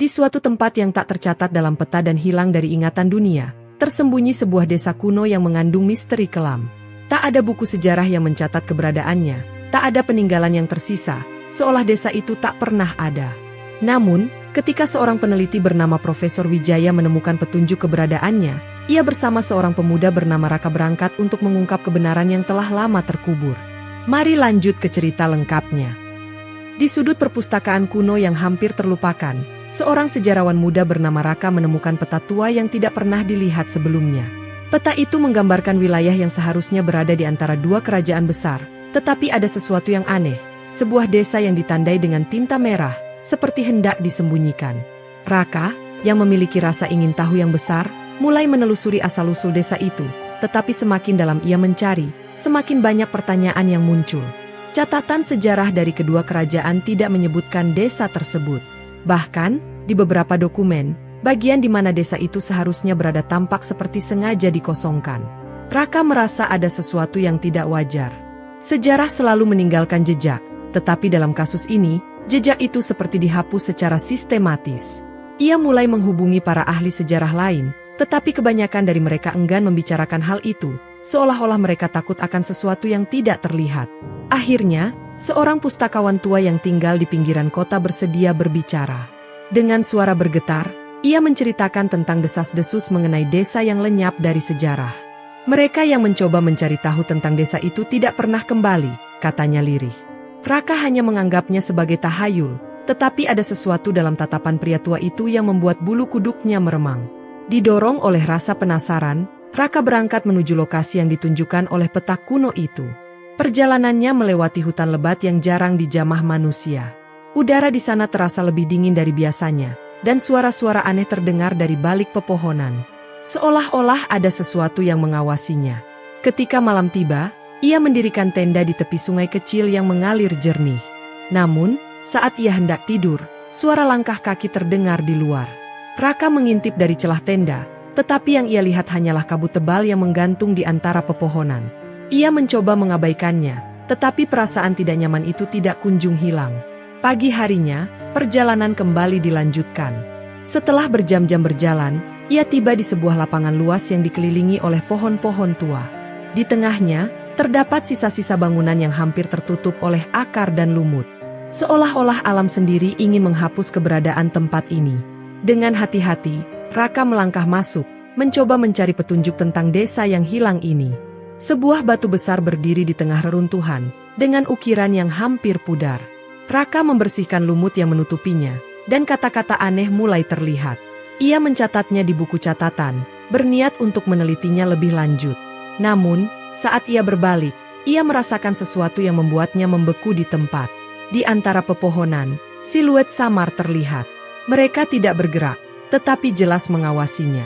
Di suatu tempat yang tak tercatat dalam peta dan hilang dari ingatan dunia, tersembunyi sebuah desa kuno yang mengandung misteri kelam. Tak ada buku sejarah yang mencatat keberadaannya, tak ada peninggalan yang tersisa, seolah desa itu tak pernah ada. Namun, ketika seorang peneliti bernama Profesor Wijaya menemukan petunjuk keberadaannya, ia bersama seorang pemuda bernama Raka berangkat untuk mengungkap kebenaran yang telah lama terkubur. Mari lanjut ke cerita lengkapnya. Di sudut perpustakaan kuno yang hampir terlupakan, seorang sejarawan muda bernama Raka menemukan peta tua yang tidak pernah dilihat sebelumnya. Peta itu menggambarkan wilayah yang seharusnya berada di antara dua kerajaan besar, tetapi ada sesuatu yang aneh, sebuah desa yang ditandai dengan tinta merah, seperti hendak disembunyikan. Raka, yang memiliki rasa ingin tahu yang besar, mulai menelusuri asal-usul desa itu, tetapi semakin dalam ia mencari, semakin banyak pertanyaan yang muncul. Catatan sejarah dari kedua kerajaan tidak menyebutkan desa tersebut. Bahkan, di beberapa dokumen, bagian di mana desa itu seharusnya berada tampak seperti sengaja dikosongkan. Raka merasa ada sesuatu yang tidak wajar. Sejarah selalu meninggalkan jejak, tetapi dalam kasus ini, jejak itu seperti dihapus secara sistematis. Ia mulai menghubungi para ahli sejarah lain, tetapi kebanyakan dari mereka enggan membicarakan hal itu, seolah-olah mereka takut akan sesuatu yang tidak terlihat. Akhirnya, seorang pustakawan tua yang tinggal di pinggiran kota bersedia berbicara. Dengan suara bergetar, ia menceritakan tentang desas-desus mengenai desa yang lenyap dari sejarah. Mereka yang mencoba mencari tahu tentang desa itu tidak pernah kembali, katanya lirih. Raka hanya menganggapnya sebagai tahayul, tetapi ada sesuatu dalam tatapan pria tua itu yang membuat bulu kuduknya meremang. Didorong oleh rasa penasaran, Raka berangkat menuju lokasi yang ditunjukkan oleh peta kuno itu. Perjalanannya melewati hutan lebat yang jarang dijamah manusia. Udara di sana terasa lebih dingin dari biasanya, dan suara-suara aneh terdengar dari balik pepohonan. Seolah-olah ada sesuatu yang mengawasinya. Ketika malam tiba, ia mendirikan tenda di tepi sungai kecil yang mengalir jernih. Namun, saat ia hendak tidur, suara langkah kaki terdengar di luar. Raka mengintip dari celah tenda, tetapi yang ia lihat hanyalah kabut tebal yang menggantung di antara pepohonan. Ia mencoba mengabaikannya, tetapi perasaan tidak nyaman itu tidak kunjung hilang. Pagi harinya, perjalanan kembali dilanjutkan. Setelah berjam-jam berjalan, ia tiba di sebuah lapangan luas yang dikelilingi oleh pohon-pohon tua. Di tengahnya, terdapat sisa-sisa bangunan yang hampir tertutup oleh akar dan lumut. Seolah-olah alam sendiri ingin menghapus keberadaan tempat ini. Dengan hati-hati, Raka melangkah masuk, mencoba mencari petunjuk tentang desa yang hilang ini. Sebuah batu besar berdiri di tengah reruntuhan, dengan ukiran yang hampir pudar. Raka membersihkan lumut yang menutupinya, dan kata-kata aneh mulai terlihat. Ia mencatatnya di buku catatan, berniat untuk menelitinya lebih lanjut. Namun, saat ia berbalik, ia merasakan sesuatu yang membuatnya membeku di tempat. Di antara pepohonan, siluet samar terlihat. Mereka tidak bergerak, tetapi jelas mengawasinya.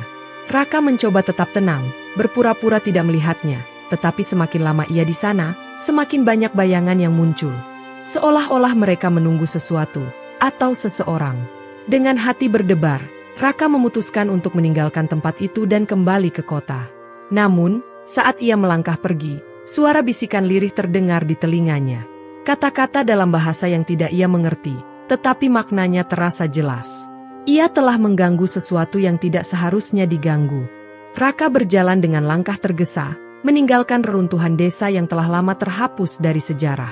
Raka mencoba tetap tenang, berpura-pura tidak melihatnya. Tetapi semakin lama ia di sana, semakin banyak bayangan yang muncul. Seolah-olah mereka menunggu sesuatu, atau seseorang. Dengan hati berdebar, Raka memutuskan untuk meninggalkan tempat itu dan kembali ke kota. Namun, saat ia melangkah pergi, suara bisikan lirih terdengar di telinganya. Kata-kata dalam bahasa yang tidak ia mengerti, tetapi maknanya terasa jelas. Ia telah mengganggu sesuatu yang tidak seharusnya diganggu. Raka berjalan dengan langkah tergesa, meninggalkan reruntuhan desa yang telah lama terhapus dari sejarah.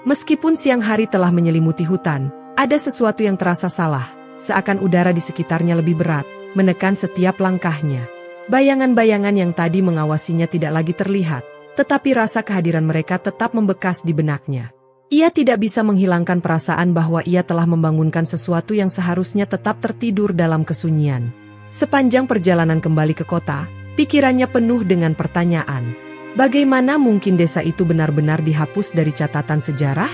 Meskipun siang hari telah menyelimuti hutan, ada sesuatu yang terasa salah, seakan udara di sekitarnya lebih berat, menekan setiap langkahnya. Bayangan-bayangan yang tadi mengawasinya tidak lagi terlihat, tetapi rasa kehadiran mereka tetap membekas di benaknya. Ia tidak bisa menghilangkan perasaan bahwa ia telah membangunkan sesuatu yang seharusnya tetap tertidur dalam kesunyian. Sepanjang perjalanan kembali ke kota, pikirannya penuh dengan pertanyaan. Bagaimana mungkin desa itu benar-benar dihapus dari catatan sejarah?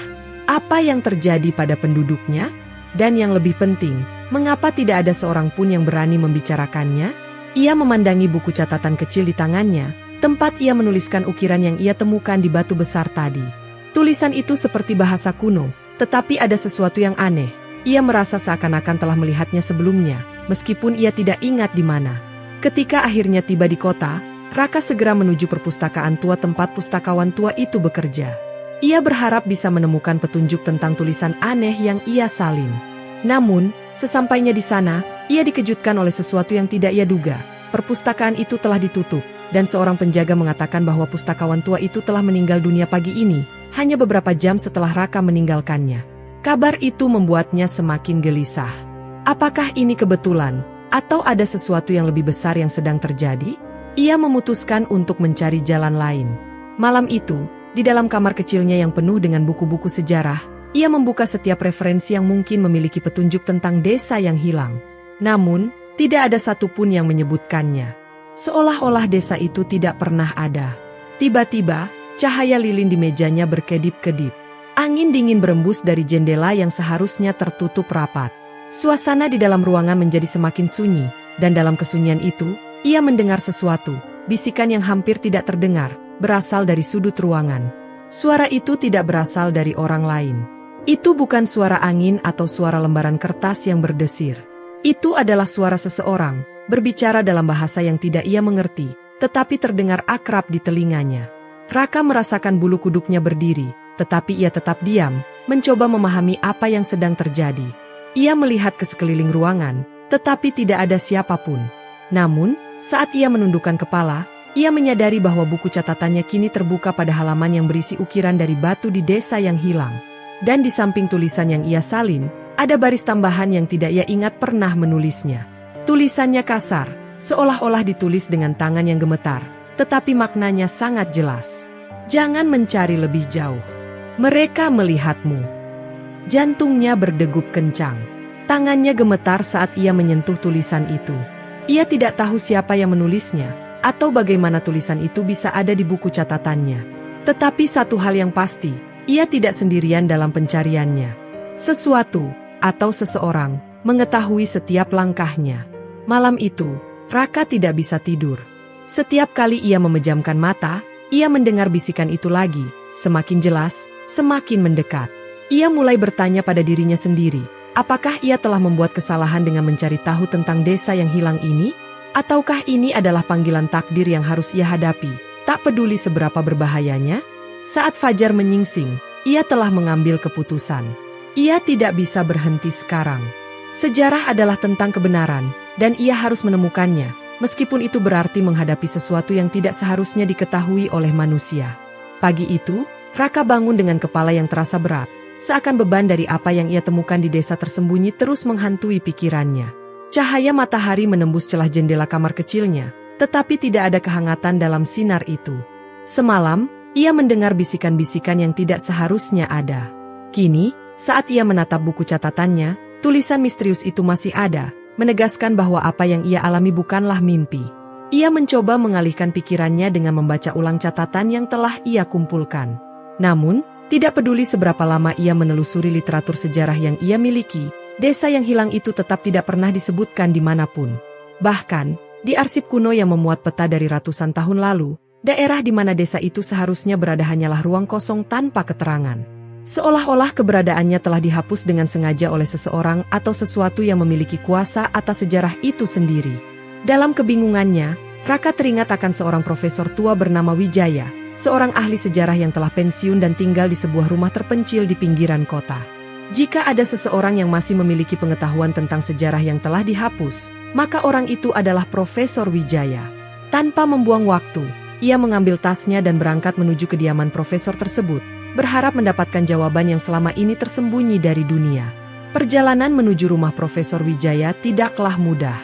Apa yang terjadi pada penduduknya? Dan yang lebih penting, mengapa tidak ada seorang pun yang berani membicarakannya? Ia memandangi buku catatan kecil di tangannya, tempat ia menuliskan ukiran yang ia temukan di batu besar tadi. Tulisan itu seperti bahasa kuno, tetapi ada sesuatu yang aneh. Ia merasa seakan-akan telah melihatnya sebelumnya, meskipun ia tidak ingat di mana. Ketika akhirnya tiba di kota, Raka segera menuju perpustakaan tua tempat pustakawan tua itu bekerja. Ia berharap bisa menemukan petunjuk tentang tulisan aneh yang ia salin. Namun, Sesampainya di sana, ia dikejutkan oleh sesuatu yang tidak ia duga. Perpustakaan itu telah ditutup, dan seorang penjaga mengatakan bahwa pustakawan tua itu telah meninggal dunia pagi ini, hanya beberapa jam setelah Raka meninggalkannya. Kabar itu membuatnya semakin gelisah. Apakah ini kebetulan, atau ada sesuatu yang lebih besar yang sedang terjadi? Ia memutuskan untuk mencari jalan lain. Malam itu, di dalam kamar kecilnya yang penuh dengan buku-buku sejarah, ia membuka setiap referensi yang mungkin memiliki petunjuk tentang desa yang hilang. Namun, tidak ada satupun yang menyebutkannya. Seolah-olah desa itu tidak pernah ada. Tiba-tiba, cahaya lilin di mejanya berkedip-kedip. Angin dingin berembus dari jendela yang seharusnya tertutup rapat. Suasana di dalam ruangan menjadi semakin sunyi, dan dalam kesunyian itu, ia mendengar sesuatu, bisikan yang hampir tidak terdengar, berasal dari sudut ruangan. Suara itu tidak berasal dari orang lain. Itu bukan suara angin atau suara lembaran kertas yang berdesir. Itu adalah suara seseorang, berbicara dalam bahasa yang tidak ia mengerti, tetapi terdengar akrab di telinganya. Raka merasakan bulu kuduknya berdiri, tetapi ia tetap diam, mencoba memahami apa yang sedang terjadi. Ia melihat ke sekeliling ruangan, tetapi tidak ada siapapun. Namun, saat ia menundukkan kepala, ia menyadari bahwa buku catatannya kini terbuka pada halaman yang berisi ukiran dari batu di desa yang hilang. Dan di samping tulisan yang ia salin, ada baris tambahan yang tidak ia ingat pernah menulisnya. Tulisannya kasar, seolah-olah ditulis dengan tangan yang gemetar, tetapi maknanya sangat jelas. Jangan mencari lebih jauh. Mereka melihatmu. Jantungnya berdegup kencang. Tangannya gemetar saat ia menyentuh tulisan itu. Ia tidak tahu siapa yang menulisnya, atau bagaimana tulisan itu bisa ada di buku catatannya. Tetapi satu hal yang pasti, ia tidak sendirian dalam pencariannya. Sesuatu, atau seseorang, mengetahui setiap langkahnya. Malam itu, Raka tidak bisa tidur. Setiap kali ia memejamkan mata, ia mendengar bisikan itu lagi, semakin jelas, semakin mendekat. Ia mulai bertanya pada dirinya sendiri, apakah ia telah membuat kesalahan dengan mencari tahu tentang desa yang hilang ini? Ataukah ini adalah panggilan takdir yang harus ia hadapi, tak peduli seberapa berbahayanya? Saat fajar menyingsing, ia telah mengambil keputusan. Ia tidak bisa berhenti sekarang. Sejarah adalah tentang kebenaran, dan ia harus menemukannya, meskipun itu berarti menghadapi sesuatu yang tidak seharusnya diketahui oleh manusia. Pagi itu, Raka bangun dengan kepala yang terasa berat, seakan beban dari apa yang ia temukan di desa tersembunyi terus menghantui pikirannya. Cahaya matahari menembus celah jendela kamar kecilnya, tetapi tidak ada kehangatan dalam sinar itu. Semalam, ia mendengar bisikan-bisikan yang tidak seharusnya ada. Kini, saat ia menatap buku catatannya, tulisan misterius itu masih ada, menegaskan bahwa apa yang ia alami bukanlah mimpi. Ia mencoba mengalihkan pikirannya dengan membaca ulang catatan yang telah ia kumpulkan. Namun, tidak peduli seberapa lama ia menelusuri literatur sejarah yang ia miliki, desa yang hilang itu tetap tidak pernah disebutkan dimanapun. Bahkan, di arsip kuno yang memuat peta dari ratusan tahun lalu, daerah di mana desa itu seharusnya berada hanyalah ruang kosong tanpa keterangan. Seolah-olah keberadaannya telah dihapus dengan sengaja oleh seseorang atau sesuatu yang memiliki kuasa atas sejarah itu sendiri. Dalam kebingungannya, Raka teringat akan seorang profesor tua bernama Wijaya, seorang ahli sejarah yang telah pensiun dan tinggal di sebuah rumah terpencil di pinggiran kota. Jika ada seseorang yang masih memiliki pengetahuan tentang sejarah yang telah dihapus, maka orang itu adalah Profesor Wijaya. Tanpa membuang waktu, ia mengambil tasnya dan berangkat menuju kediaman profesor tersebut, berharap mendapatkan jawaban yang selama ini tersembunyi dari dunia. Perjalanan menuju rumah Profesor Wijaya tidaklah mudah.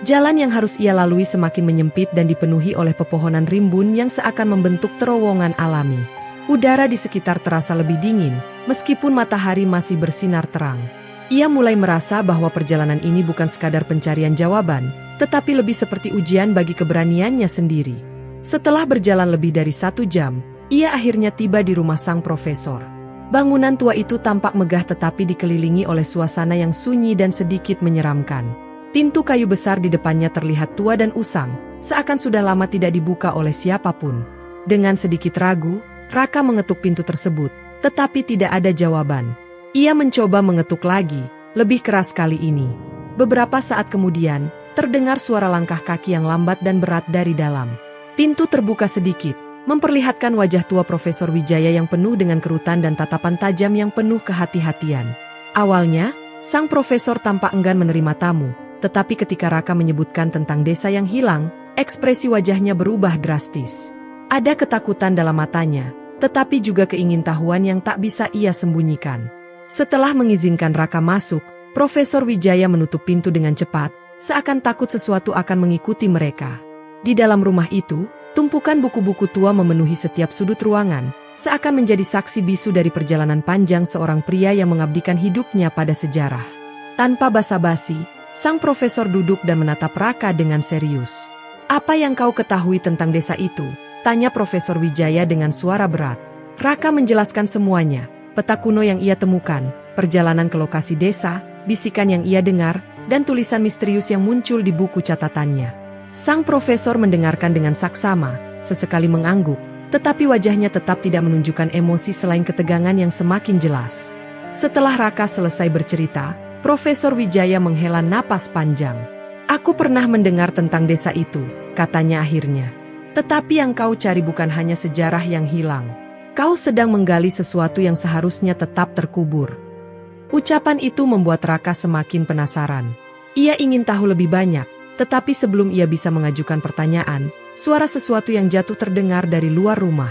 Jalan yang harus ia lalui semakin menyempit dan dipenuhi oleh pepohonan rimbun yang seakan membentuk terowongan alami. Udara di sekitar terasa lebih dingin, meskipun matahari masih bersinar terang. Ia mulai merasa bahwa perjalanan ini bukan sekadar pencarian jawaban, tetapi lebih seperti ujian bagi keberaniannya sendiri. Setelah berjalan lebih dari 1 jam, ia akhirnya tiba di rumah sang profesor. Bangunan tua itu tampak megah tetapi dikelilingi oleh suasana yang sunyi dan sedikit menyeramkan. Pintu kayu besar di depannya terlihat tua dan usang, seakan sudah lama tidak dibuka oleh siapapun. Dengan sedikit ragu, Raka mengetuk pintu tersebut, tetapi tidak ada jawaban. Ia mencoba mengetuk lagi, lebih keras kali ini. Beberapa saat kemudian, terdengar suara langkah kaki yang lambat dan berat dari dalam. Pintu terbuka sedikit, memperlihatkan wajah tua Profesor Wijaya yang penuh dengan kerutan dan tatapan tajam yang penuh kehati-hatian. Awalnya, Sang profesor tampak enggan menerima tamu, tetapi ketika Raka menyebutkan tentang desa yang hilang, ekspresi wajahnya berubah drastis. Ada ketakutan dalam matanya, tetapi juga keingintahuan yang tak bisa ia sembunyikan. Setelah mengizinkan Raka masuk, Profesor Wijaya menutup pintu dengan cepat, seakan takut sesuatu akan mengikuti mereka. Di dalam rumah itu, tumpukan buku-buku tua memenuhi setiap sudut ruangan, seakan menjadi saksi bisu dari perjalanan panjang seorang pria yang mengabdikan hidupnya pada sejarah. Tanpa basa-basi, sang profesor duduk dan menatap Raka dengan serius. "Apa yang kau ketahui tentang desa itu?" tanya Profesor Wijaya dengan suara berat. Raka menjelaskan semuanya, peta kuno yang ia temukan, perjalanan ke lokasi desa, bisikan yang ia dengar, dan tulisan misterius yang muncul di buku catatannya. Sang profesor mendengarkan dengan saksama, sesekali mengangguk, tetapi wajahnya tetap tidak menunjukkan emosi selain ketegangan yang semakin jelas. Setelah Raka selesai bercerita, Profesor Wijaya menghela napas panjang. "Aku pernah mendengar tentang desa itu," katanya akhirnya. "Tetapi yang kau cari bukan hanya sejarah yang hilang. Kau sedang menggali sesuatu yang seharusnya tetap terkubur." Ucapan itu membuat Raka semakin penasaran. Ia ingin tahu lebih banyak, tetapi sebelum ia bisa mengajukan pertanyaan, suara sesuatu yang jatuh terdengar dari luar rumah.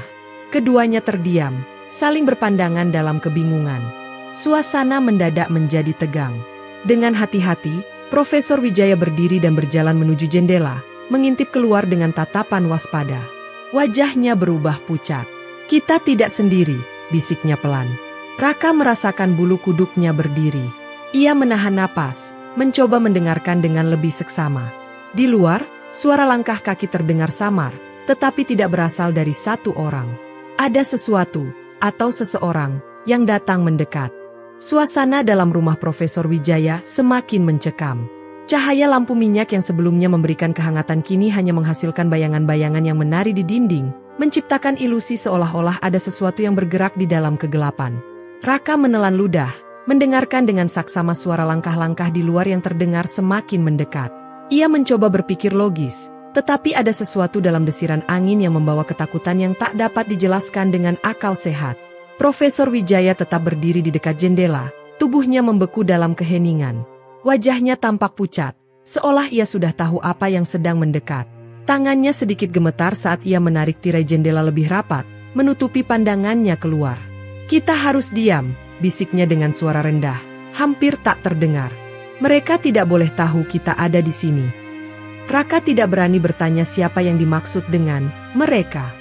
Keduanya terdiam, saling berpandangan dalam kebingungan. Suasana mendadak menjadi tegang. Dengan hati-hati, Profesor Wijaya berdiri dan berjalan menuju jendela, mengintip keluar dengan tatapan waspada. Wajahnya berubah pucat. "Kita tidak sendiri," bisiknya pelan. Raka merasakan bulu kuduknya berdiri. Ia menahan napas, mencoba mendengarkan dengan lebih seksama. Di luar, suara langkah kaki terdengar samar, tetapi tidak berasal dari satu orang. Ada sesuatu, atau seseorang, yang datang mendekat. Suasana dalam rumah Profesor Wijaya semakin mencekam. Cahaya lampu minyak yang sebelumnya memberikan kehangatan kini hanya menghasilkan bayangan-bayangan yang menari di dinding, menciptakan ilusi seolah-olah ada sesuatu yang bergerak di dalam kegelapan. Raka menelan ludah, mendengarkan dengan saksama suara langkah-langkah di luar yang terdengar semakin mendekat. Ia mencoba berpikir logis, tetapi ada sesuatu dalam desiran angin yang membawa ketakutan yang tak dapat dijelaskan dengan akal sehat. Profesor Wijaya tetap berdiri di dekat jendela, tubuhnya membeku dalam keheningan. Wajahnya tampak pucat, seolah ia sudah tahu apa yang sedang mendekat. Tangannya sedikit gemetar saat ia menarik tirai jendela lebih rapat, menutupi pandangannya keluar. "Kita harus diam," bisiknya dengan suara rendah, hampir tak terdengar. "Mereka tidak boleh tahu kita ada di sini." Raka tidak berani bertanya siapa yang dimaksud dengan mereka.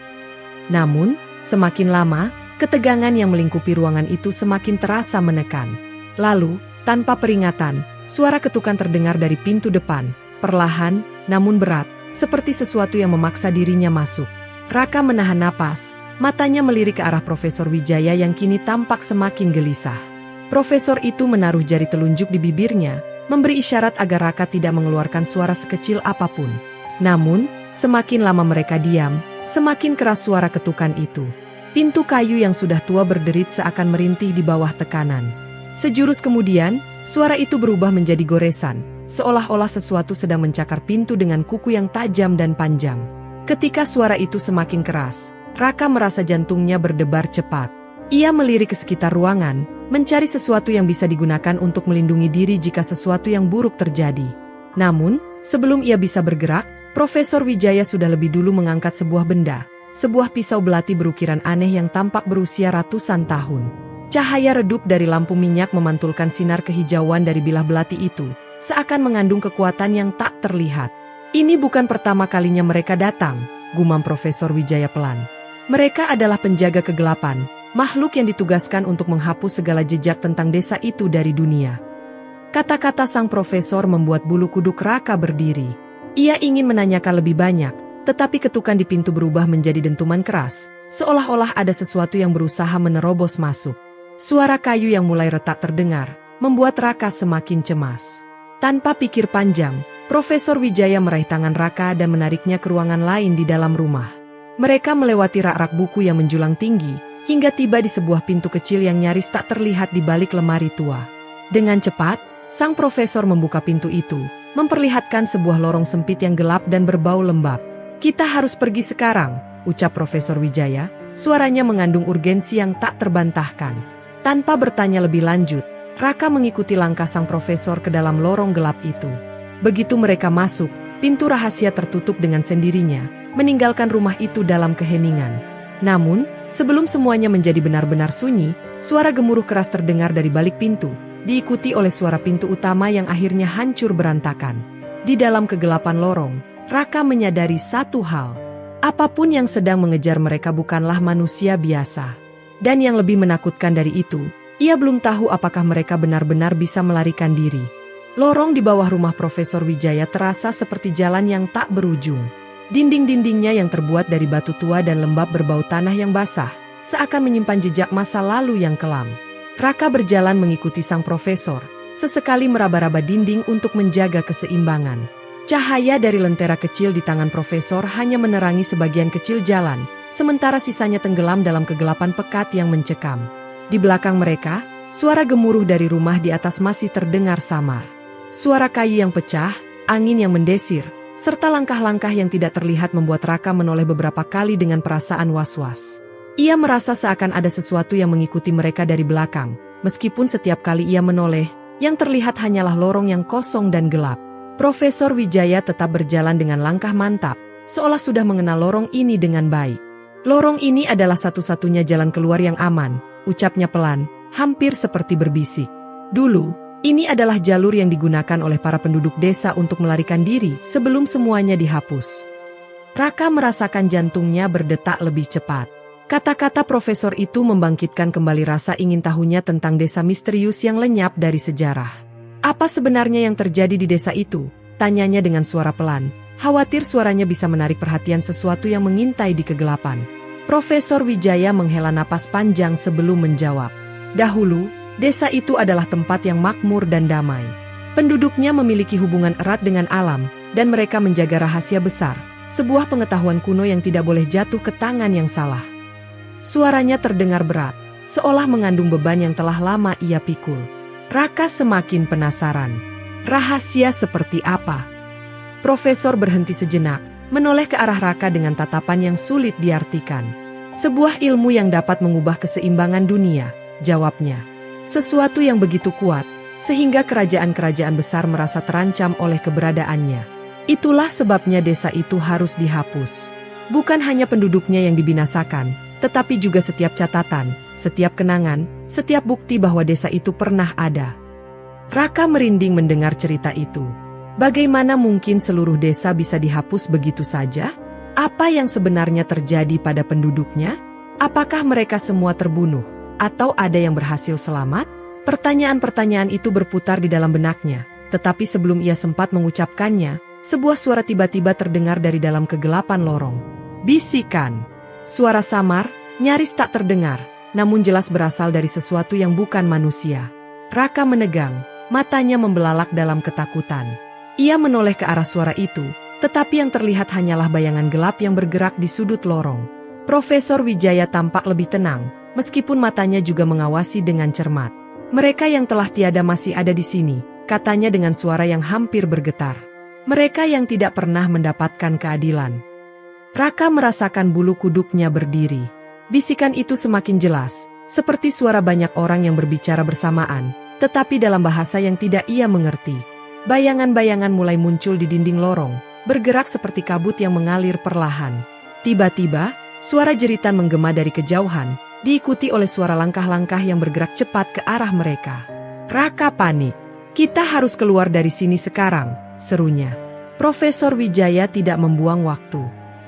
Namun, semakin lama, ketegangan yang melingkupi ruangan itu semakin terasa menekan. Lalu, tanpa peringatan, suara ketukan terdengar dari pintu depan, perlahan, namun berat, seperti sesuatu yang memaksa dirinya masuk. Raka menahan napas, matanya melirik ke arah Profesor Wijaya yang kini tampak semakin gelisah. Profesor itu menaruh jari telunjuk di bibirnya, memberi isyarat agar Raka tidak mengeluarkan suara sekecil apapun. Namun, semakin lama mereka diam, semakin keras suara ketukan itu. Pintu kayu yang sudah tua berderit seakan merintih di bawah tekanan. Sejurus kemudian, suara itu berubah menjadi goresan, seolah-olah sesuatu sedang mencakar pintu dengan kuku yang tajam dan panjang. Ketika suara itu semakin keras, Raka merasa jantungnya berdebar cepat. Ia melirik ke sekitar ruangan, mencari sesuatu yang bisa digunakan untuk melindungi diri jika sesuatu yang buruk terjadi. Namun, sebelum ia bisa bergerak, Profesor Wijaya sudah lebih dulu mengangkat sebuah benda, sebuah pisau belati berukiran aneh yang tampak berusia ratusan tahun. Cahaya redup dari lampu minyak memantulkan sinar kehijauan dari bilah belati itu, seakan mengandung kekuatan yang tak terlihat. "Ini bukan pertama kalinya mereka datang," gumam Profesor Wijaya pelan. "Mereka adalah penjaga kegelapan, makhluk yang ditugaskan untuk menghapus segala jejak tentang desa itu dari dunia." Kata-kata sang profesor membuat bulu kuduk Raka berdiri. Ia ingin menanyakan lebih banyak, tetapi ketukan di pintu berubah menjadi dentuman keras, seolah-olah ada sesuatu yang berusaha menerobos masuk. Suara kayu yang mulai retak terdengar, membuat Raka semakin cemas. Tanpa pikir panjang, Profesor Wijaya meraih tangan Raka dan menariknya ke ruangan lain di dalam rumah. Mereka melewati rak-rak buku yang menjulang tinggi, hingga tiba di sebuah pintu kecil yang nyaris tak terlihat di balik lemari tua. Dengan cepat, sang profesor membuka pintu itu, memperlihatkan sebuah lorong sempit yang gelap dan berbau lembab. "Kita harus pergi sekarang," ucap Profesor Wijaya, suaranya mengandung urgensi yang tak terbantahkan. Tanpa bertanya lebih lanjut, Raka mengikuti langkah sang profesor ke dalam lorong gelap itu. Begitu mereka masuk, pintu rahasia tertutup dengan sendirinya, meninggalkan rumah itu dalam keheningan. Namun, sebelum semuanya menjadi benar-benar sunyi, suara gemuruh keras terdengar dari balik pintu, diikuti oleh suara pintu utama yang akhirnya hancur berantakan. Di dalam kegelapan lorong, Raka menyadari satu hal. Apapun yang sedang mengejar mereka bukanlah manusia biasa. Dan yang lebih menakutkan dari itu, ia belum tahu apakah mereka benar-benar bisa melarikan diri. Lorong di bawah rumah Profesor Wijaya terasa seperti jalan yang tak berujung. Dinding-dindingnya yang terbuat dari batu tua dan lembab berbau tanah yang basah, seakan menyimpan jejak masa lalu yang kelam. Raka berjalan mengikuti sang profesor, sesekali meraba-raba dinding untuk menjaga keseimbangan. Cahaya dari lentera kecil di tangan profesor hanya menerangi sebagian kecil jalan, sementara sisanya tenggelam dalam kegelapan pekat yang mencekam. Di belakang mereka, suara gemuruh dari rumah di atas masih terdengar samar. Suara kayu yang pecah, angin yang mendesir, serta langkah-langkah yang tidak terlihat membuat Raka menoleh beberapa kali dengan perasaan was-was. Ia merasa seakan ada sesuatu yang mengikuti mereka dari belakang, meskipun setiap kali ia menoleh, yang terlihat hanyalah lorong yang kosong dan gelap. Profesor Wijaya tetap berjalan dengan langkah mantap, seolah sudah mengenal lorong ini dengan baik. Lorong ini adalah satu-satunya jalan keluar yang aman, ucapnya pelan, hampir seperti berbisik. Dulu, ini adalah jalur yang digunakan oleh para penduduk desa untuk melarikan diri sebelum semuanya dihapus. Raka merasakan jantungnya berdetak lebih cepat. Kata-kata profesor itu membangkitkan kembali rasa ingin tahunya tentang desa misterius yang lenyap dari sejarah. Apa sebenarnya yang terjadi di desa itu? Tanyanya dengan suara pelan, khawatir suaranya bisa menarik perhatian sesuatu yang mengintai di kegelapan. Profesor Wijaya menghela napas panjang sebelum menjawab. Dahulu, desa itu adalah tempat yang makmur dan damai. Penduduknya memiliki hubungan erat dengan alam, dan mereka menjaga rahasia besar, sebuah pengetahuan kuno yang tidak boleh jatuh ke tangan yang salah. Suaranya terdengar berat, seolah mengandung beban yang telah lama ia pikul. Raka semakin penasaran. Rahasia seperti apa? Profesor berhenti sejenak, menoleh ke arah Raka dengan tatapan yang sulit diartikan. Sebuah ilmu yang dapat mengubah keseimbangan dunia, jawabnya. Sesuatu yang begitu kuat, sehingga kerajaan-kerajaan besar merasa terancam oleh keberadaannya. Itulah sebabnya desa itu harus dihapus. Bukan hanya penduduknya yang dibinasakan, tetapi juga setiap catatan, setiap kenangan, setiap bukti bahwa desa itu pernah ada. Raka merinding mendengar cerita itu. Bagaimana mungkin seluruh desa bisa dihapus begitu saja? Apa yang sebenarnya terjadi pada penduduknya? Apakah mereka semua terbunuh? Atau ada yang berhasil selamat? Pertanyaan-pertanyaan itu berputar di dalam benaknya, tetapi sebelum ia sempat mengucapkannya, sebuah suara tiba-tiba terdengar dari dalam kegelapan lorong. Bisikan. Suara samar, nyaris tak terdengar, namun jelas berasal dari sesuatu yang bukan manusia. Raka menegang, matanya membelalak dalam ketakutan. Ia menoleh ke arah suara itu, tetapi yang terlihat hanyalah bayangan gelap yang bergerak di sudut lorong. Profesor Wijaya tampak lebih tenang, meskipun matanya juga mengawasi dengan cermat. Mereka yang telah tiada masih ada di sini, katanya dengan suara yang hampir bergetar. Mereka yang tidak pernah mendapatkan keadilan. Raka merasakan bulu kuduknya berdiri. Bisikan itu semakin jelas, seperti suara banyak orang yang berbicara bersamaan, tetapi dalam bahasa yang tidak ia mengerti. Bayangan-bayangan mulai muncul di dinding lorong, bergerak seperti kabut yang mengalir perlahan. Tiba-tiba, suara jeritan menggema dari kejauhan, diikuti oleh suara langkah-langkah yang bergerak cepat ke arah mereka. Raka panik. Kita harus keluar dari sini sekarang, serunya. Profesor Wijaya tidak membuang waktu.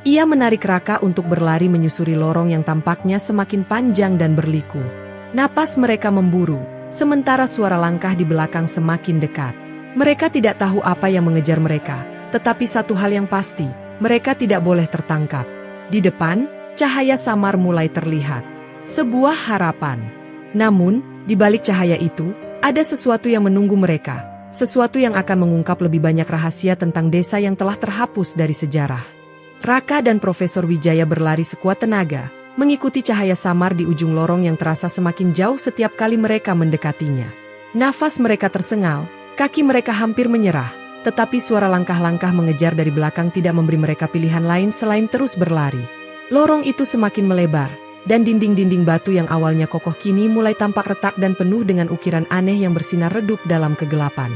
Ia menarik Raka untuk berlari menyusuri lorong yang tampaknya semakin panjang dan berliku. Napas mereka memburu, sementara suara langkah di belakang semakin dekat. Mereka tidak tahu apa yang mengejar mereka, tetapi satu hal yang pasti, mereka tidak boleh tertangkap. Di depan, cahaya samar mulai terlihat. Sebuah harapan. Namun, di balik cahaya itu, ada sesuatu yang menunggu mereka. Sesuatu yang akan mengungkap lebih banyak rahasia tentang desa yang telah terhapus dari sejarah. Raka dan Profesor Wijaya berlari sekuat tenaga, mengikuti cahaya samar di ujung lorong yang terasa semakin jauh setiap kali mereka mendekatinya. Nafas mereka tersengal, kaki mereka hampir menyerah, tetapi suara langkah-langkah mengejar dari belakang tidak memberi mereka pilihan lain selain terus berlari. Lorong itu semakin melebar, dan dinding-dinding batu yang awalnya kokoh kini mulai tampak retak dan penuh dengan ukiran aneh yang bersinar redup dalam kegelapan.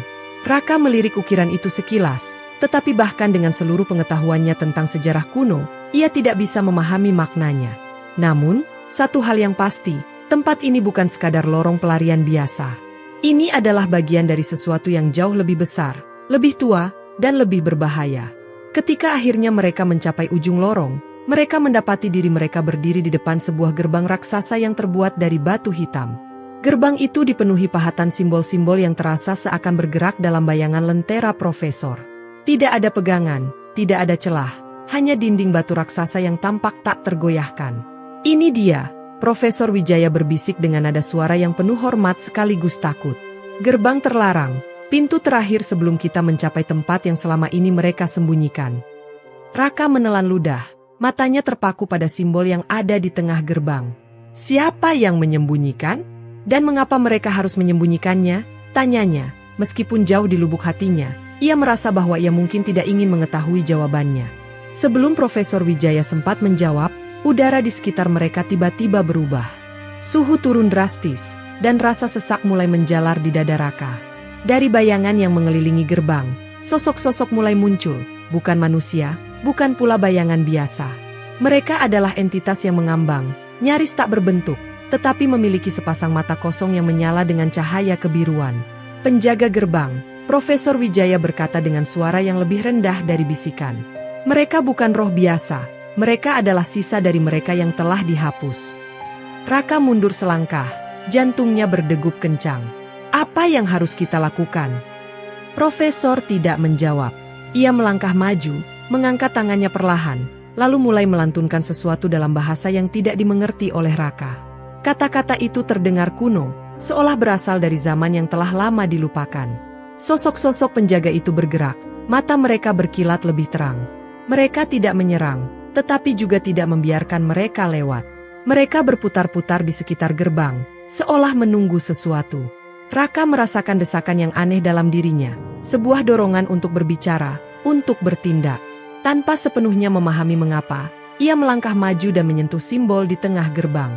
Raka melirik ukiran itu sekilas, tetapi bahkan dengan seluruh pengetahuannya tentang sejarah kuno, ia tidak bisa memahami maknanya. Namun, satu hal yang pasti, tempat ini bukan sekadar lorong pelarian biasa. Ini adalah bagian dari sesuatu yang jauh lebih besar, lebih tua, dan lebih berbahaya. Ketika akhirnya mereka mencapai ujung lorong, mereka mendapati diri mereka berdiri di depan sebuah gerbang raksasa yang terbuat dari batu hitam. Gerbang itu dipenuhi pahatan simbol-simbol yang terasa seakan bergerak dalam bayangan lentera Profesor. Tidak ada pegangan, tidak ada celah, hanya dinding batu raksasa yang tampak tak tergoyahkan. Ini dia, Profesor Wijaya berbisik dengan nada suara yang penuh hormat sekaligus takut. Gerbang terlarang, pintu terakhir sebelum kita mencapai tempat yang selama ini mereka sembunyikan. Raka menelan ludah. Matanya terpaku pada simbol yang ada di tengah gerbang. Siapa yang menyembunyikan? Dan mengapa mereka harus menyembunyikannya? Tanyanya, meskipun jauh di lubuk hatinya, ia merasa bahwa ia mungkin tidak ingin mengetahui jawabannya. Sebelum Profesor Wijaya sempat menjawab, udara di sekitar mereka tiba-tiba berubah. Suhu turun drastis, dan rasa sesak mulai menjalar di dada Raka. Dari bayangan yang mengelilingi gerbang, sosok-sosok mulai muncul, bukan manusia, bukan pula bayangan biasa. Mereka adalah entitas yang mengambang, nyaris tak berbentuk, tetapi memiliki sepasang mata kosong yang menyala dengan cahaya kebiruan. Penjaga gerbang, Profesor Wijaya berkata dengan suara yang lebih rendah dari bisikan. Mereka bukan roh biasa, mereka adalah sisa dari mereka yang telah dihapus. Raka mundur selangkah, jantungnya berdegup kencang. Apa yang harus kita lakukan? Profesor tidak menjawab. Ia melangkah maju, mengangkat tangannya perlahan, lalu mulai melantunkan sesuatu dalam bahasa yang tidak dimengerti oleh Raka. Kata-kata itu terdengar kuno, seolah berasal dari zaman yang telah lama dilupakan. Sosok-sosok penjaga itu bergerak, mata mereka berkilat lebih terang. Mereka tidak menyerang, tetapi juga tidak membiarkan mereka lewat. Mereka berputar-putar di sekitar gerbang, seolah menunggu sesuatu. Raka merasakan desakan yang aneh dalam dirinya, sebuah dorongan untuk berbicara, untuk bertindak. Tanpa sepenuhnya memahami mengapa, ia melangkah maju dan menyentuh simbol di tengah gerbang.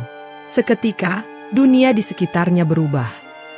Seketika, dunia di sekitarnya berubah.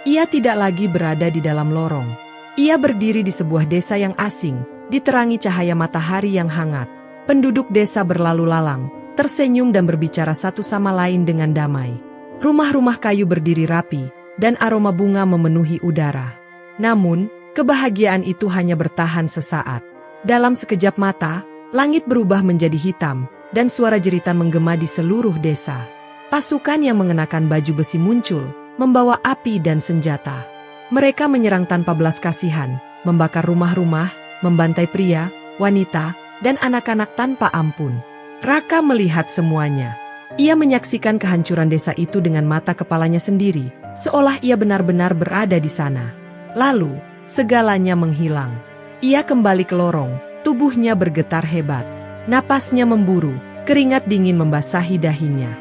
Ia tidak lagi berada di dalam lorong. Ia berdiri di sebuah desa yang asing, diterangi cahaya matahari yang hangat. Penduduk desa berlalu lalang, tersenyum dan berbicara satu sama lain dengan damai. Rumah-rumah kayu berdiri rapi, dan aroma bunga memenuhi udara. Namun, kebahagiaan itu hanya bertahan sesaat. Dalam sekejap mata, langit berubah menjadi hitam, dan suara jeritan menggema di seluruh desa. Pasukan yang mengenakan baju besi muncul, membawa api dan senjata. Mereka menyerang tanpa belas kasihan, membakar rumah-rumah, membantai pria, wanita, dan anak-anak tanpa ampun. Raka melihat semuanya. Ia menyaksikan kehancuran desa itu dengan mata kepalanya sendiri, seolah ia benar-benar berada di sana. Lalu, segalanya menghilang. Ia kembali ke lorong, tubuhnya bergetar hebat. Napasnya memburu, keringat dingin membasahi dahinya.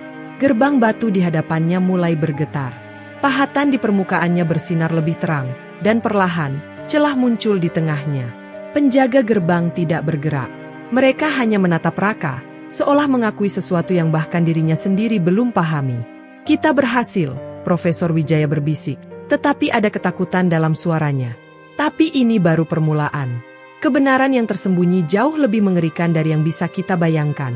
Gerbang batu di hadapannya mulai bergetar. Pahatan di permukaannya bersinar lebih terang, dan perlahan, celah muncul di tengahnya. Penjaga gerbang tidak bergerak. Mereka hanya menatap Raka, seolah mengakui sesuatu yang bahkan dirinya sendiri belum pahami. Kita berhasil, Profesor Wijaya berbisik, tetapi ada ketakutan dalam suaranya. Tapi ini baru permulaan. Kebenaran yang tersembunyi jauh lebih mengerikan dari yang bisa kita bayangkan.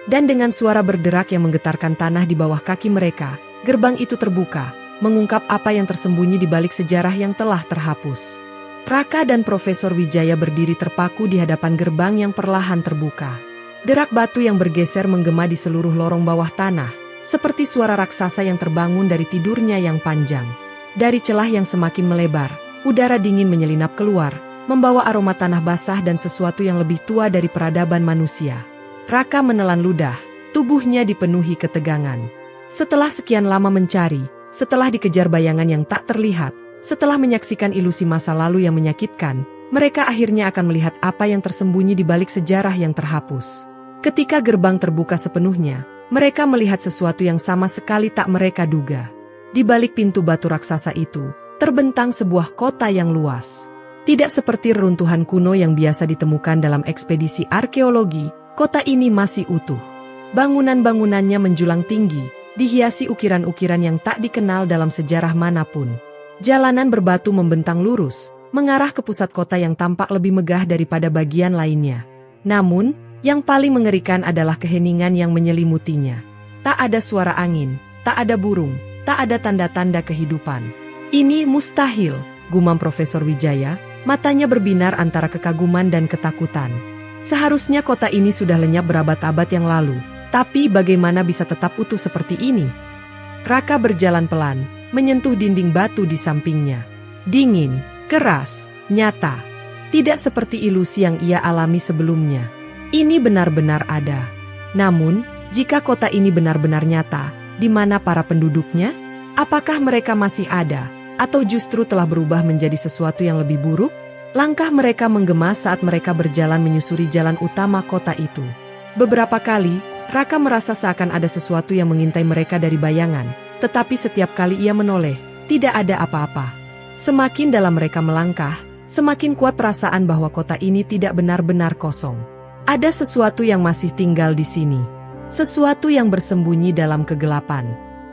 Dan dengan suara berderak yang menggetarkan tanah di bawah kaki mereka, gerbang itu terbuka, mengungkap apa yang tersembunyi di balik sejarah yang telah terhapus. Raka dan Profesor Wijaya berdiri terpaku di hadapan gerbang yang perlahan terbuka. Derak batu yang bergeser menggema di seluruh lorong bawah tanah, seperti suara raksasa yang terbangun dari tidurnya yang panjang. Dari celah yang semakin melebar, udara dingin menyelinap keluar, membawa aroma tanah basah dan sesuatu yang lebih tua dari peradaban manusia. Raka menelan ludah, tubuhnya dipenuhi ketegangan. Setelah sekian lama mencari, setelah dikejar bayangan yang tak terlihat, setelah menyaksikan ilusi masa lalu yang menyakitkan, mereka akhirnya akan melihat apa yang tersembunyi di balik sejarah yang terhapus. Ketika gerbang terbuka sepenuhnya, mereka melihat sesuatu yang sama sekali tak mereka duga. Di balik pintu batu raksasa itu, terbentang sebuah kota yang luas. Tidak seperti reruntuhan kuno yang biasa ditemukan dalam ekspedisi arkeologi, kota ini masih utuh. Bangunan-bangunannya menjulang tinggi, dihiasi ukiran-ukiran yang tak dikenal dalam sejarah manapun. Jalanan berbatu membentang lurus, mengarah ke pusat kota yang tampak lebih megah daripada bagian lainnya. Namun, yang paling mengerikan adalah keheningan yang menyelimutinya. Tak ada suara angin, tak ada burung, tak ada tanda-tanda kehidupan. Ini mustahil, gumam Profesor Wijaya, matanya berbinar antara kekaguman dan ketakutan. Seharusnya kota ini sudah lenyap berabad-abad yang lalu, tapi bagaimana bisa tetap utuh seperti ini? Raka berjalan pelan, menyentuh dinding batu di sampingnya. Dingin, keras, nyata. Tidak seperti ilusi yang ia alami sebelumnya. Ini benar-benar ada. Namun, jika kota ini benar-benar nyata, di mana para penduduknya? Apakah mereka masih ada, atau justru telah berubah menjadi sesuatu yang lebih buruk? Langkah mereka menggema saat mereka berjalan menyusuri jalan utama kota itu. Beberapa kali, Raka merasa seakan ada sesuatu yang mengintai mereka dari bayangan, tetapi setiap kali ia menoleh, tidak ada apa-apa. Semakin dalam mereka melangkah, semakin kuat perasaan bahwa kota ini tidak benar-benar kosong. Ada sesuatu yang masih tinggal di sini. Sesuatu yang bersembunyi dalam kegelapan.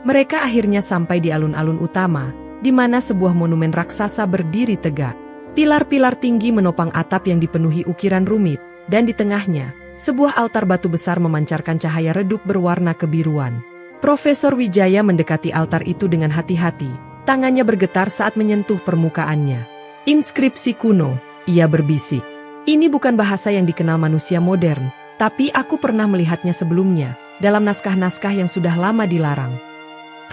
Mereka akhirnya sampai di alun-alun utama, di mana sebuah monumen raksasa berdiri tegak. Pilar-pilar tinggi menopang atap yang dipenuhi ukiran rumit, dan di tengahnya, sebuah altar batu besar memancarkan cahaya redup berwarna kebiruan. Profesor Wijaya mendekati altar itu dengan hati-hati, tangannya bergetar saat menyentuh permukaannya. Inskripsi kuno, ia berbisik. Ini bukan bahasa yang dikenal manusia modern, tapi aku pernah melihatnya sebelumnya, dalam naskah-naskah yang sudah lama dilarang.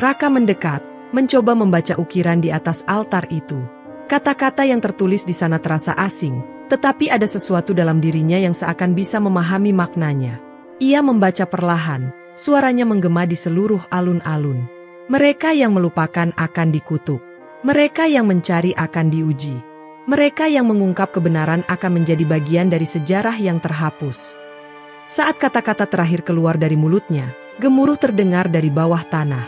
Raka mendekat, mencoba membaca ukiran di atas altar itu. Kata-kata yang tertulis di sana terasa asing, tetapi ada sesuatu dalam dirinya yang seakan bisa memahami maknanya. Ia membaca perlahan, suaranya menggema di seluruh alun-alun. Mereka yang melupakan akan dikutuk. Mereka yang mencari akan diuji. Mereka yang mengungkap kebenaran akan menjadi bagian dari sejarah yang terhapus. Saat kata-kata terakhir keluar dari mulutnya, gemuruh terdengar dari bawah tanah.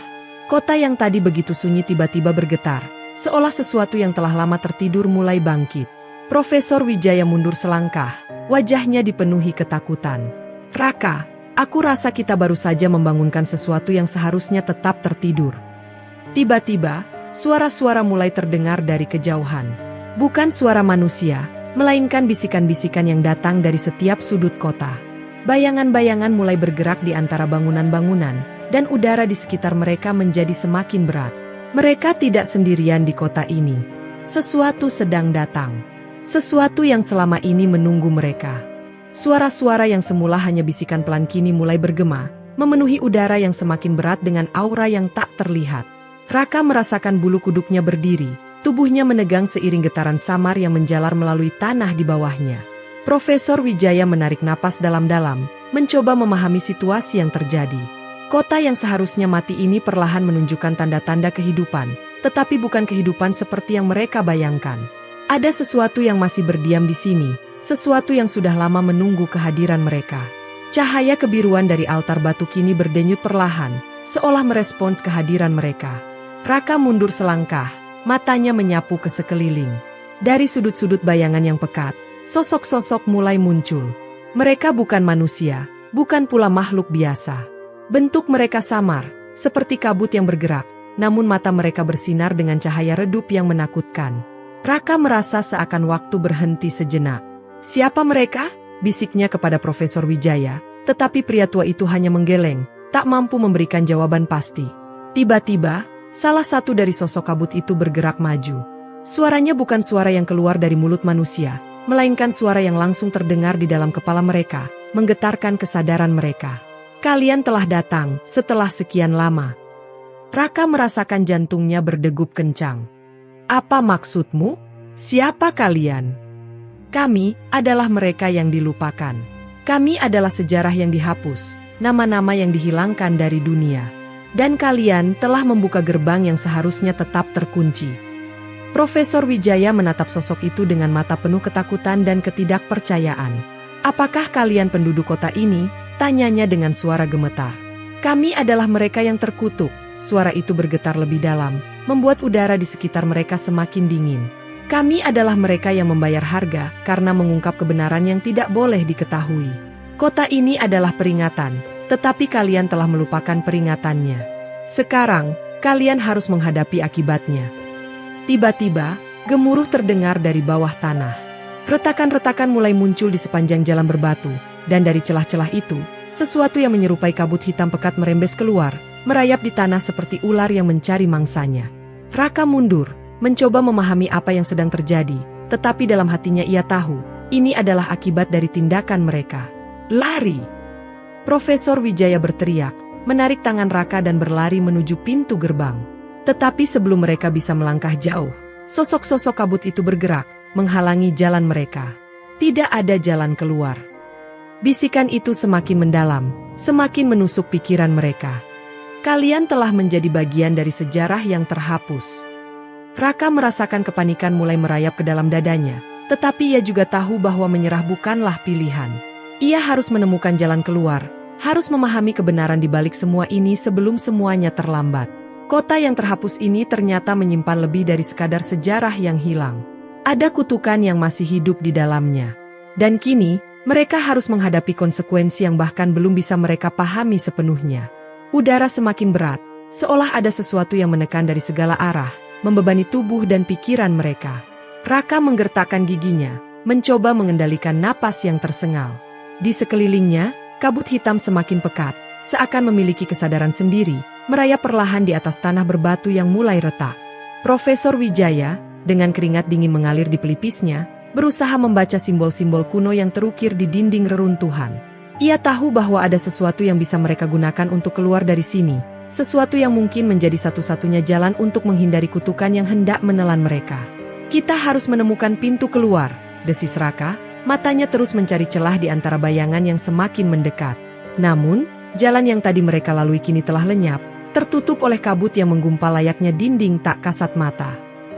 Kota yang tadi begitu sunyi tiba-tiba bergetar, seolah sesuatu yang telah lama tertidur mulai bangkit. Profesor Wijaya mundur selangkah, wajahnya dipenuhi ketakutan. Raka, aku rasa kita baru saja membangunkan sesuatu yang seharusnya tetap tertidur. Tiba-tiba, suara-suara mulai terdengar dari kejauhan. Bukan suara manusia, melainkan bisikan-bisikan yang datang dari setiap sudut kota. Bayangan-bayangan mulai bergerak di antara bangunan-bangunan, dan udara di sekitar mereka menjadi semakin berat. Mereka tidak sendirian di kota ini. Sesuatu sedang datang. Sesuatu yang selama ini menunggu mereka. Suara-suara yang semula hanya bisikan pelan kini mulai bergema, memenuhi udara yang semakin berat dengan aura yang tak terlihat. Raka merasakan bulu kuduknya berdiri, tubuhnya menegang seiring getaran samar yang menjalar melalui tanah di bawahnya. Profesor Wijaya menarik napas dalam-dalam, mencoba memahami situasi yang terjadi. Kota yang seharusnya mati ini perlahan menunjukkan tanda-tanda kehidupan, tetapi bukan kehidupan seperti yang mereka bayangkan. Ada sesuatu yang masih berdiam di sini, sesuatu yang sudah lama menunggu kehadiran mereka. Cahaya kebiruan dari altar batu kini berdenyut perlahan, seolah merespons kehadiran mereka. Raka mundur selangkah, matanya menyapu ke sekeliling. Dari sudut-sudut bayangan yang pekat, sosok-sosok mulai muncul. Mereka bukan manusia, bukan pula makhluk biasa. Bentuk mereka samar, seperti kabut yang bergerak, namun mata mereka bersinar dengan cahaya redup yang menakutkan. Raka merasa seakan waktu berhenti sejenak. Siapa mereka? Bisiknya kepada Profesor Wijaya, tetapi pria tua itu hanya menggeleng, tak mampu memberikan jawaban pasti. Tiba-tiba, salah satu dari sosok kabut itu bergerak maju. Suaranya bukan suara yang keluar dari mulut manusia, melainkan suara yang langsung terdengar di dalam kepala mereka, menggetarkan kesadaran mereka. Kalian telah datang setelah sekian lama. Raka merasakan jantungnya berdegup kencang. Apa maksudmu? Siapa kalian? Kami adalah mereka yang dilupakan. Kami adalah sejarah yang dihapus, nama-nama yang dihilangkan dari dunia. Dan kalian telah membuka gerbang yang seharusnya tetap terkunci. Profesor Wijaya menatap sosok itu dengan mata penuh ketakutan dan ketidakpercayaan. Apakah kalian penduduk kota ini? Tanyanya dengan suara gemetar. Kami adalah mereka yang terkutuk. Suara itu bergetar lebih dalam, membuat udara di sekitar mereka semakin dingin. Kami adalah mereka yang membayar harga karena mengungkap kebenaran yang tidak boleh diketahui. Kota ini adalah peringatan, tetapi kalian telah melupakan peringatannya. Sekarang, kalian harus menghadapi akibatnya. Tiba-tiba, gemuruh terdengar dari bawah tanah. Retakan-retakan mulai muncul di sepanjang jalan berbatu, dan dari celah-celah itu, sesuatu yang menyerupai kabut hitam pekat merembes keluar, merayap di tanah seperti ular yang mencari mangsanya. Raka mundur, mencoba memahami apa yang sedang terjadi, tetapi dalam hatinya ia tahu, ini adalah akibat dari tindakan mereka. Lari! Profesor Wijaya berteriak, menarik tangan Raka dan berlari menuju pintu gerbang. Tetapi sebelum mereka bisa melangkah jauh, sosok-sosok kabut itu bergerak, menghalangi jalan mereka. Tidak ada jalan keluar. Bisikan itu semakin mendalam, semakin menusuk pikiran mereka. Kalian telah menjadi bagian dari sejarah yang terhapus. Raka merasakan kepanikan mulai merayap ke dalam dadanya, tetapi ia juga tahu bahwa menyerah bukanlah pilihan. Ia harus menemukan jalan keluar, harus memahami kebenaran di balik semua ini sebelum semuanya terlambat. Kota yang terhapus ini ternyata menyimpan lebih dari sekadar sejarah yang hilang. Ada kutukan yang masih hidup di dalamnya. Dan kini, mereka harus menghadapi konsekuensi yang bahkan belum bisa mereka pahami sepenuhnya. Udara semakin berat, seolah ada sesuatu yang menekan dari segala arah, membebani tubuh dan pikiran mereka. Raka menggertakkan giginya, mencoba mengendalikan napas yang tersengal. Di sekelilingnya, kabut hitam semakin pekat, seakan memiliki kesadaran sendiri, merayap perlahan di atas tanah berbatu yang mulai retak. Profesor Wijaya, dengan keringat dingin mengalir di pelipisnya, berusaha membaca simbol-simbol kuno yang terukir di dinding reruntuhan. Ia tahu bahwa ada sesuatu yang bisa mereka gunakan untuk keluar dari sini, sesuatu yang mungkin menjadi satu-satunya jalan untuk menghindari kutukan yang hendak menelan mereka. Kita harus menemukan pintu keluar, desis Raka, matanya terus mencari celah di antara bayangan yang semakin mendekat. Namun, jalan yang tadi mereka lalui kini telah lenyap, tertutup oleh kabut yang menggumpal layaknya dinding tak kasat mata.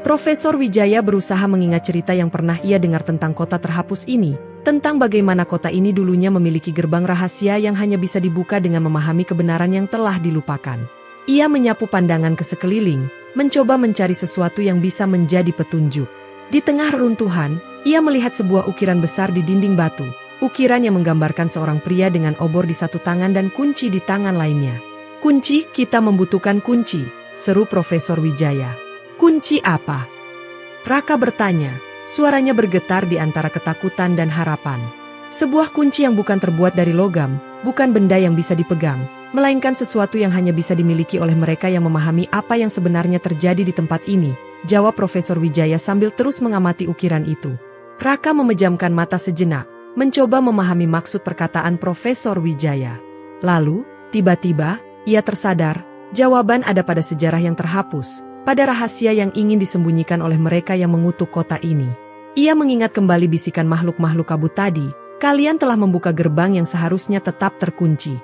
Profesor Wijaya berusaha mengingat cerita yang pernah ia dengar tentang kota terhapus ini, tentang bagaimana kota ini dulunya memiliki gerbang rahasia yang hanya bisa dibuka dengan memahami kebenaran yang telah dilupakan. Ia menyapu pandangan ke sekeliling, mencoba mencari sesuatu yang bisa menjadi petunjuk. Di tengah reruntuhan, ia melihat sebuah ukiran besar di dinding batu, ukiran yang menggambarkan seorang pria dengan obor di satu tangan dan kunci di tangan lainnya. "Kunci, kita membutuhkan kunci," seru Profesor Wijaya. "Kunci apa?" Raka bertanya, suaranya bergetar di antara ketakutan dan harapan. Sebuah kunci yang bukan terbuat dari logam, bukan benda yang bisa dipegang, melainkan sesuatu yang hanya bisa dimiliki oleh mereka yang memahami apa yang sebenarnya terjadi di tempat ini, jawab Profesor Wijaya sambil terus mengamati ukiran itu. Raka memejamkan mata sejenak, mencoba memahami maksud perkataan Profesor Wijaya. Lalu, tiba-tiba, ia tersadar, jawaban ada pada sejarah yang terhapus, pada rahasia yang ingin disembunyikan oleh mereka yang mengutuk kota ini. Ia mengingat kembali bisikan makhluk-makhluk kabut tadi, "Kalian telah membuka gerbang yang seharusnya tetap terkunci."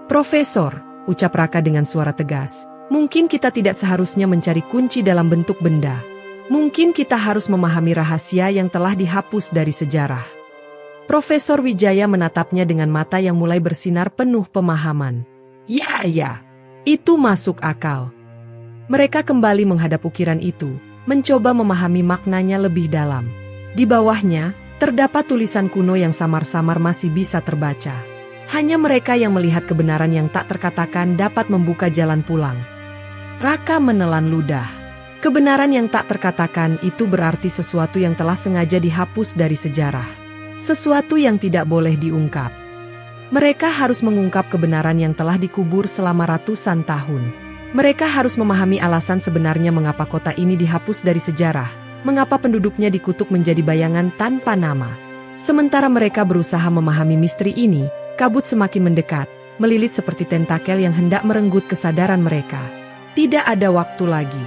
"Profesor," ucap Raka dengan suara tegas, "mungkin kita tidak seharusnya mencari kunci dalam bentuk benda. Mungkin kita harus memahami rahasia yang telah dihapus dari sejarah." Profesor Wijaya menatapnya dengan mata yang mulai bersinar penuh pemahaman. Ya, itu masuk akal." Mereka kembali menghadap ukiran itu, mencoba memahami maknanya lebih dalam. Di bawahnya, terdapat tulisan kuno yang samar-samar masih bisa terbaca. Hanya mereka yang melihat kebenaran yang tak terkatakan dapat membuka jalan pulang. Raka menelan ludah. Kebenaran yang tak terkatakan itu berarti sesuatu yang telah sengaja dihapus dari sejarah. Sesuatu yang tidak boleh diungkap. Mereka harus mengungkap kebenaran yang telah dikubur selama ratusan tahun. Mereka harus memahami alasan sebenarnya mengapa kota ini dihapus dari sejarah, mengapa penduduknya dikutuk menjadi bayangan tanpa nama. Sementara mereka berusaha memahami misteri ini, kabut semakin mendekat, melilit seperti tentakel yang hendak merenggut kesadaran mereka. Tidak ada waktu lagi.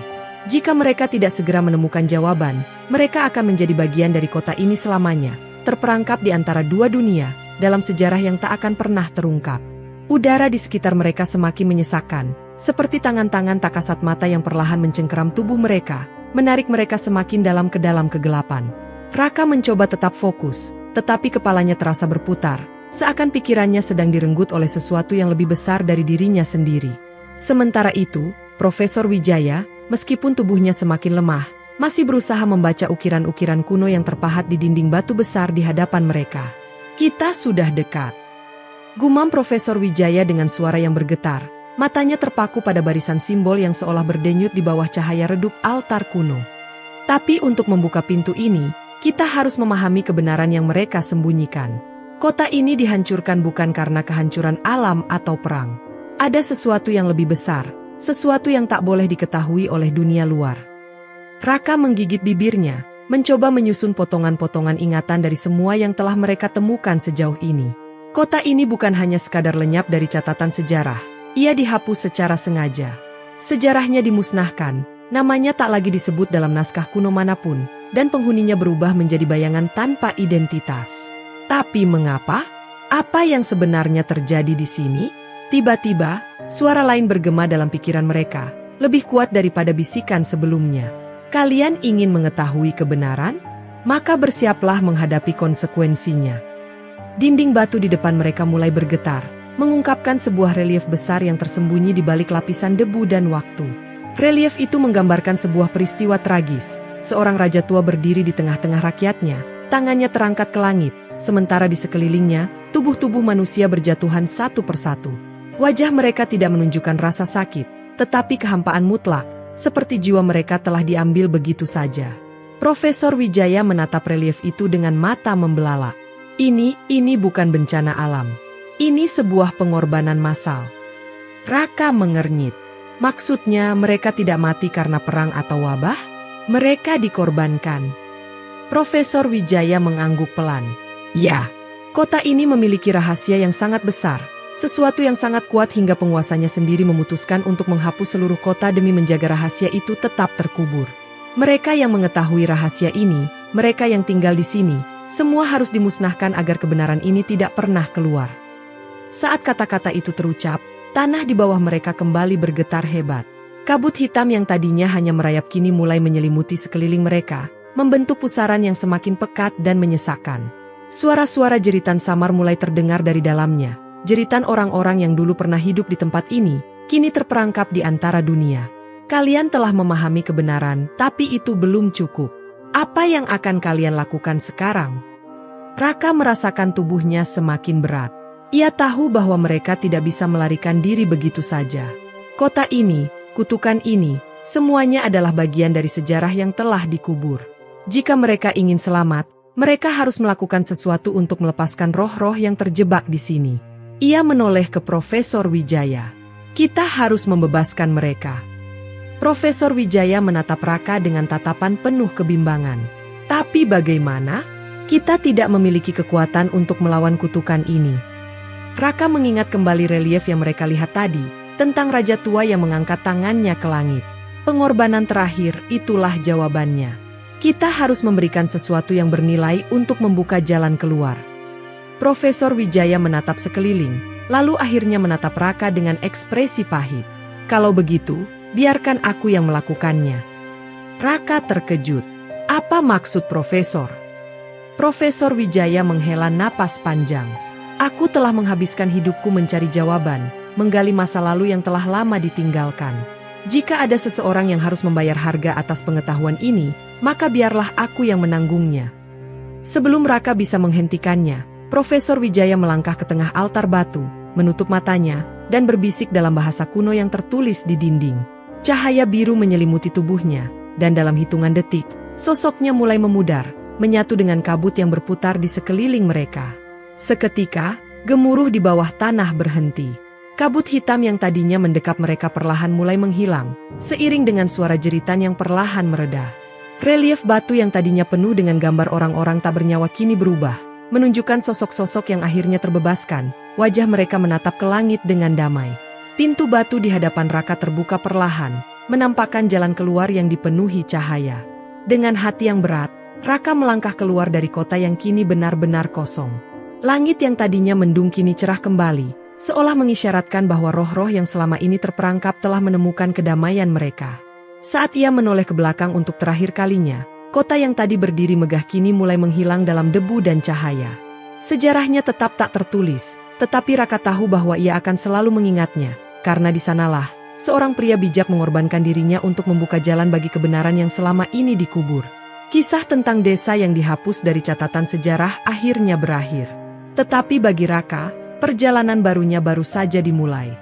Jika mereka tidak segera menemukan jawaban, mereka akan menjadi bagian dari kota ini selamanya, terperangkap di antara dua dunia, dalam sejarah yang tak akan pernah terungkap. Udara di sekitar mereka semakin menyesakkan, seperti tangan-tangan tak kasat mata yang perlahan mencengkeram tubuh mereka, menarik mereka semakin dalam ke dalam kegelapan. Raka mencoba tetap fokus, tetapi kepalanya terasa berputar, seakan pikirannya sedang direnggut oleh sesuatu yang lebih besar dari dirinya sendiri. Sementara itu, Profesor Wijaya, meskipun tubuhnya semakin lemah, masih berusaha membaca ukiran-ukiran kuno yang terpahat di dinding batu besar di hadapan mereka. "Kita sudah dekat." Gumam Profesor Wijaya dengan suara yang bergetar. Matanya terpaku pada barisan simbol yang seolah berdenyut di bawah cahaya redup altar kuno. Tapi untuk membuka pintu ini, kita harus memahami kebenaran yang mereka sembunyikan. Kota ini dihancurkan bukan karena kehancuran alam atau perang. Ada sesuatu yang lebih besar, sesuatu yang tak boleh diketahui oleh dunia luar. Raka menggigit bibirnya, mencoba menyusun potongan-potongan ingatan dari semua yang telah mereka temukan sejauh ini. Kota ini bukan hanya sekadar lenyap dari catatan sejarah, ia dihapus secara sengaja. Sejarahnya dimusnahkan, namanya tak lagi disebut dalam naskah kuno manapun, dan penghuninya berubah menjadi bayangan tanpa identitas. Tapi mengapa? Apa yang sebenarnya terjadi di sini? Tiba-tiba, suara lain bergema dalam pikiran mereka, lebih kuat daripada bisikan sebelumnya. Kalian ingin mengetahui kebenaran? Maka bersiaplah menghadapi konsekuensinya. Dinding batu di depan mereka mulai bergetar, mengungkapkan sebuah relief besar yang tersembunyi di balik lapisan debu dan waktu. Relief itu menggambarkan sebuah peristiwa tragis. Seorang raja tua berdiri di tengah-tengah rakyatnya, tangannya terangkat ke langit, sementara di sekelilingnya, tubuh-tubuh manusia berjatuhan satu persatu. Wajah mereka tidak menunjukkan rasa sakit, tetapi kehampaan mutlak, seperti jiwa mereka telah diambil begitu saja. Profesor Wijaya menatap relief itu dengan mata membelalak. Ini bukan bencana alam. Ini sebuah pengorbanan massal. Raka mengernyit. Maksudnya mereka tidak mati karena perang atau wabah? Mereka dikorbankan. Profesor Wijaya mengangguk pelan. Ya, kota ini memiliki rahasia yang sangat besar. Sesuatu yang sangat kuat hingga penguasanya sendiri memutuskan untuk menghapus seluruh kota demi menjaga rahasia itu tetap terkubur. Mereka yang mengetahui rahasia ini, mereka yang tinggal di sini, semua harus dimusnahkan agar kebenaran ini tidak pernah keluar. Saat kata-kata itu terucap, tanah di bawah mereka kembali bergetar hebat. Kabut hitam yang tadinya hanya merayap kini mulai menyelimuti sekeliling mereka, membentuk pusaran yang semakin pekat dan menyesakkan. Suara-suara jeritan samar mulai terdengar dari dalamnya. Jeritan orang-orang yang dulu pernah hidup di tempat ini, kini terperangkap di antara dunia. Kalian telah memahami kebenaran, tapi itu belum cukup. Apa yang akan kalian lakukan sekarang? Raka merasakan tubuhnya semakin berat. Ia tahu bahwa mereka tidak bisa melarikan diri begitu saja. Kota ini, kutukan ini, semuanya adalah bagian dari sejarah yang telah dikubur. Jika mereka ingin selamat, mereka harus melakukan sesuatu untuk melepaskan roh-roh yang terjebak di sini. Ia menoleh ke Profesor Wijaya. Kita harus membebaskan mereka. Profesor Wijaya menatap Raka dengan tatapan penuh kebimbangan. Tapi bagaimana? Kita tidak memiliki kekuatan untuk melawan kutukan ini. Raka mengingat kembali relief yang mereka lihat tadi, tentang raja tua yang mengangkat tangannya ke langit. Pengorbanan terakhir, itulah jawabannya. Kita harus memberikan sesuatu yang bernilai untuk membuka jalan keluar. Profesor Wijaya menatap sekeliling, lalu akhirnya menatap Raka dengan ekspresi pahit. Kalau begitu, biarkan aku yang melakukannya. Raka terkejut. Apa maksud Profesor? Profesor Wijaya menghela napas panjang. Aku telah menghabiskan hidupku mencari jawaban, menggali masa lalu yang telah lama ditinggalkan. Jika ada seseorang yang harus membayar harga atas pengetahuan ini, maka biarlah aku yang menanggungnya. Sebelum Raka bisa menghentikannya, Profesor Wijaya melangkah ke tengah altar batu, menutup matanya, dan berbisik dalam bahasa kuno yang tertulis di dinding. Cahaya biru menyelimuti tubuhnya, dan dalam hitungan detik, sosoknya mulai memudar, menyatu dengan kabut yang berputar di sekeliling mereka. Seketika, gemuruh di bawah tanah berhenti. Kabut hitam yang tadinya mendekap mereka perlahan mulai menghilang, seiring dengan suara jeritan yang perlahan mereda. Relief batu yang tadinya penuh dengan gambar orang-orang tak bernyawa kini berubah, menunjukkan sosok-sosok yang akhirnya terbebaskan. Wajah mereka menatap ke langit dengan damai. Pintu batu di hadapan Raka terbuka perlahan, menampakkan jalan keluar yang dipenuhi cahaya. Dengan hati yang berat, Raka melangkah keluar dari kota yang kini benar-benar kosong. Langit yang tadinya mendung kini cerah kembali, seolah mengisyaratkan bahwa roh-roh yang selama ini terperangkap telah menemukan kedamaian mereka. Saat ia menoleh ke belakang untuk terakhir kalinya, kota yang tadi berdiri megah kini mulai menghilang dalam debu dan cahaya. Sejarahnya tetap tak tertulis, tetapi Raka tahu bahwa ia akan selalu mengingatnya, karena di sanalah seorang pria bijak mengorbankan dirinya untuk membuka jalan bagi kebenaran yang selama ini dikubur. Kisah tentang desa yang dihapus dari catatan sejarah akhirnya berakhir. Tetapi bagi Raka, Perjalanan barunya baru saja dimulai.